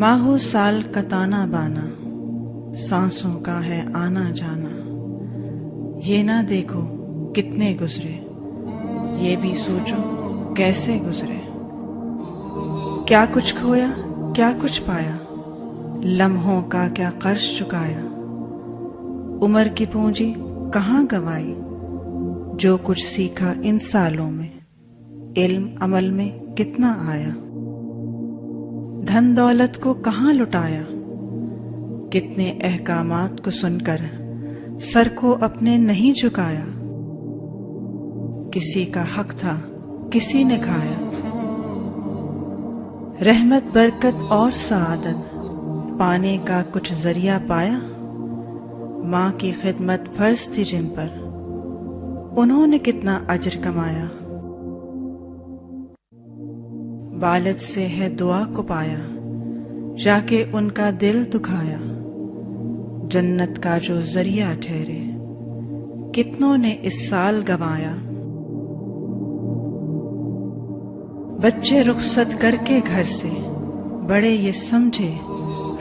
ماہو سال کا تانا بانا، سانسوں کا ہے آنا جانا، یہ نہ دیکھو کتنے گزرے، یہ بھی سوچو کیسے گزرے۔ کیا کچھ کھویا کیا کچھ پایا، لمحوں کا کیا قرض چکایا، عمر کی پونجی کہاں گنوائی، جو کچھ سیکھا ان سالوں میں، علم عمل میں کتنا آیا، دھن دولت کو کہاں لٹایا، کتنے احکامات کو سن کر سر کو اپنے نہیں جھکایا، کسی کا حق تھا کسی نے کھایا، رحمت برکت اور سعادت پانے کا کچھ ذریعہ پایا، ماں کی خدمت فرض تھی جن پر، انہوں نے کتنا اجر کمایا، والد سے ہے دعا کو پایا، جا کے ان کا دل دکھایا، جنت کا جو ذریعہ ٹھہرے، کتنوں نے اس سال گنوایا، بچے رخصت کر کے گھر سے، بڑے یہ سمجھے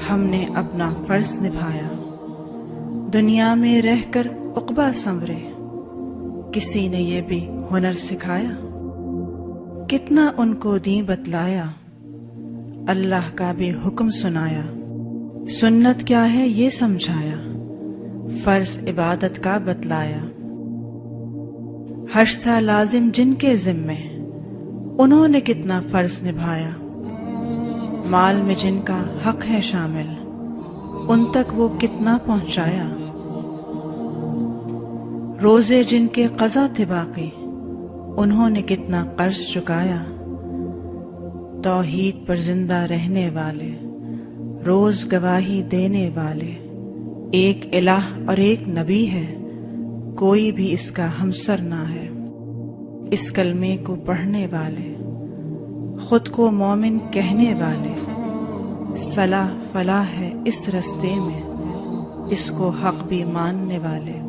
ہم نے اپنا فرض نبھایا، دنیا میں رہ کر عقبہ سنورے، کسی نے یہ بھی ہنر سکھایا، کتنا ان کو دین بتلایا، اللہ کا بھی حکم سنایا، سنت کیا ہے یہ سمجھایا، فرض عبادت کا بتلایا، حج تھا لازم جن کے ذمے، انہوں نے کتنا فرض نبھایا، مال میں جن کا حق ہے شامل، ان تک وہ کتنا پہنچایا، روزے جن کے قضا تھے باقی، انہوں نے کتنا قرض چکایا، توحید پر زندہ رہنے والے، روز گواہی دینے والے، ایک الہ اور ایک نبی ہے، کوئی بھی اس کا ہمسر نہ ہے، اس کلمے کو پڑھنے والے، خود کو مومن کہنے والے، صلاح فلاح ہے اس رستے میں، اس کو حق بھی ماننے والے،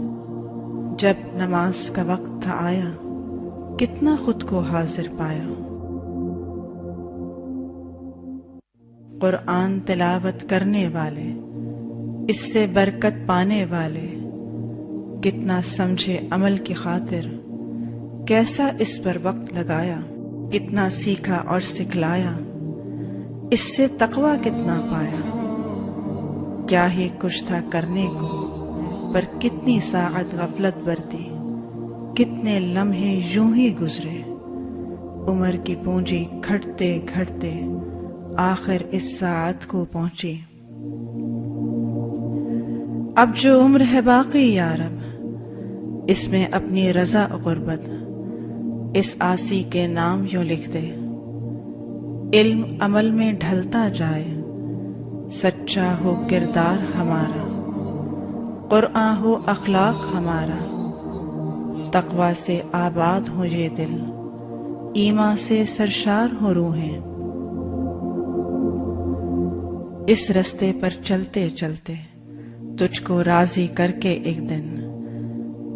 جب نماز کا وقت تھا آیا، کتنا خود کو حاضر پایا، قرآن تلاوت کرنے والے، اس سے برکت پانے والے، کتنا سمجھے عمل کی خاطر، کیسا اس پر وقت لگایا، کتنا سیکھا اور سکھلایا، اس سے تقویٰ کتنا پایا، کیا ہی کچھ تھا کرنے کو، پر کتنی ساعت غفلت برتی، کتنے لمحے یوں ہی گزرے، عمر کی پونجی گھٹتے گھٹتے آخر اس ساعت کو پہنچی، اب جو عمر ہے باقی یا رب، اس میں اپنی رضا غربت، اس آسی کے نام یوں لکھ دے، علم عمل میں ڈھلتا جائے، سچا ہو کردار ہمارا، قرآن ہو اخلاق ہمارا، تقوی سے آباد ہو یہ دل، ایمان سے سرشار ہو روحیں، اس رستے پر چلتے چلتے تجھ کو راضی کر کے ایک دن،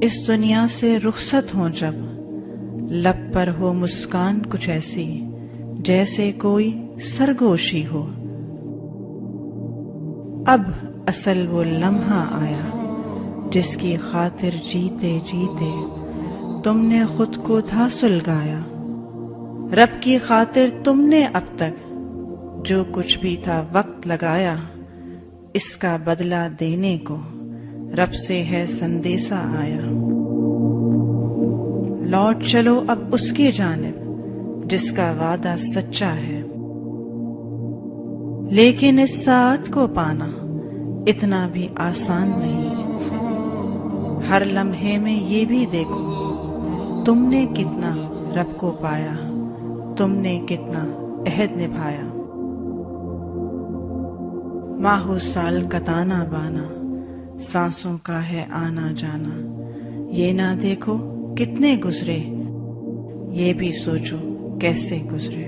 اس دنیا سے رخصت ہوں جب، لب پر ہو مسکان کچھ ایسی، جیسے کوئی سرگوشی ہو، اب اصل وہ لمحہ آیا، جس کی خاطر جیتے جیتے تم نے خود کو تھا سلگایا، رب کی خاطر تم نے اب تک جو کچھ بھی تھا وقت لگایا، اس کا بدلہ دینے کو رب سے ہے سندیسہ آیا، لوٹ چلو اب اس کی جانب جس کا وعدہ سچا ہے، لیکن اس ساعت کو پانا اتنا بھی آسان نہیں، ہر لمحے میں یہ بھی دیکھو تم نے کتنا رب کو پایا، تم نے کتنا عہد نبھایا، ماہو سال کا تانا بانا، سانسوں کا ہے آنا جانا، یہ نہ دیکھو کتنے گزرے، یہ بھی سوچو کیسے گزرے۔